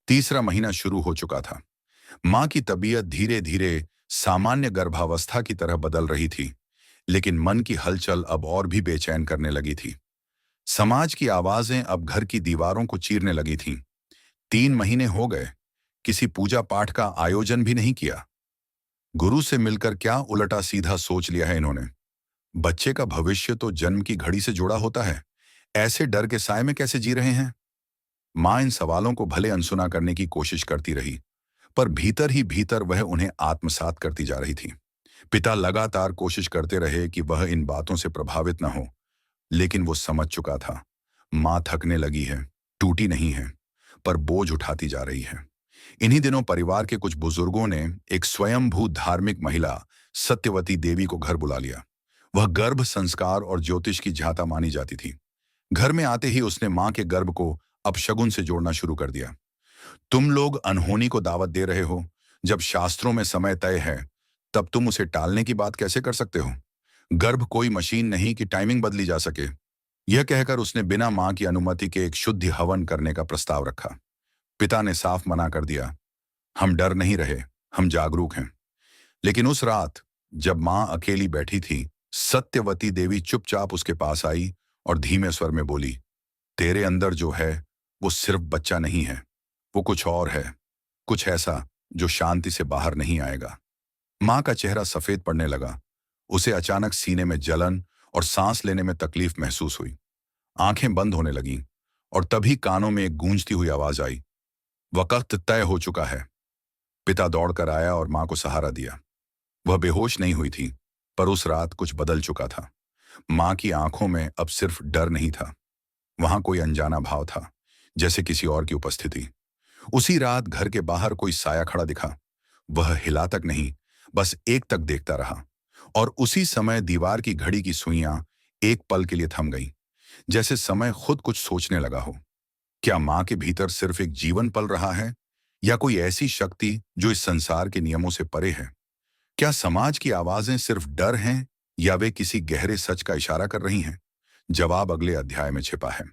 तीसरा महीना शुरू हो चुका था। मां की तबीयत धीरे धीरे सामान्य गर्भावस्था की तरह बदल रही थी, लेकिन मन की हलचल अब और भी बेचैन करने लगी थी। समाज की आवाजें अब घर की दीवारों को चीरने लगी थीं। 3 महीने हो गए, किसी पूजा पाठ का आयोजन भी नहीं किया। गुरु से मिलकर क्या उल्टा सीधा सोच लिया है इन्होंने। बच्चे का भविष्य तो जन्म की घड़ी से जुड़ा होता है, ऐसे डर के साए में कैसे जी रहे हैं। मां इन सवालों को भले अनसुना करने की कोशिश करती रही, पर भीतर ही भीतर वह उन्हें आत्मसात करती जा रही थी। पिता लगातार कोशिश करते रहे कि वह इन बातों से प्रभावित न हो, लेकिन वो समझ चुका था, मां थकने लगी है, टूटी नहीं है, पर बोझ उठाती जा रही है। इन्हीं दिनों परिवार के कुछ बुजुर्गों ने एक स्वयंभू धार्मिक महिला सत्यवती देवी को घर बुला लिया। वह गर्भ संस्कार और ज्योतिष की झाता मानी जाती थी। घर में आते ही उसने मां के गर्भ को अपशगुन से जोड़ना शुरू कर दिया। तुम लोग अनहोनी को दावत दे रहे हो, जब शास्त्रों में समय तय है, तब तुम उसे टालने की बात कैसे कर सकते हो। गर्भ कोई मशीन नहीं कि टाइमिंग बदली जा सके। यह कहकर उसने बिना मां की अनुमति के एक शुद्धि हवन करने का प्रस्ताव रखा। पिता ने साफ मना कर दिया, हम डर नहीं रहे, हम जागरूक हैं। लेकिन उस रात जब मां अकेली बैठी थी, सत्यवती देवी चुपचाप उसके पास आई और धीमे स्वर में बोली, तेरे अंदर जो है वो सिर्फ बच्चा नहीं है, वो कुछ और है, कुछ ऐसा जो शांति से बाहर नहीं आएगा। मां का चेहरा सफेद पड़ने लगा। उसे अचानक सीने में जलन और सांस लेने में तकलीफ महसूस हुई। आंखें बंद होने लगीं और तभी कानों में एक गूंजती हुई आवाज आई, वक्त तय हो चुका है। पिता दौड़कर आया और मां को सहारा दिया। वह बेहोश नहीं हुई थी, पर उस रात कुछ बदल चुका था। मां की आंखों में अब सिर्फ डर नहीं था, वहां कोई अनजाना भाव था, जैसे किसी और की उपस्थिति। उसी रात घर के बाहर कोई साया खड़ा दिखा। वह हिला तक नहीं, बस एक तक देखता रहा। और उसी समय दीवार की घड़ी की सुइयां एक पल के लिए थम गईं, जैसे समय खुद कुछ सोचने लगा हो। क्या मां के भीतर सिर्फ एक जीवन पल रहा है, या कोई ऐसी शक्ति जो इस संसार के नियमों से परे है। क्या समाज की आवाजें सिर्फ डर हैं, या वे किसी गहरे सच का इशारा कर रही हैं। जवाब अगले अध्याय में छिपा है।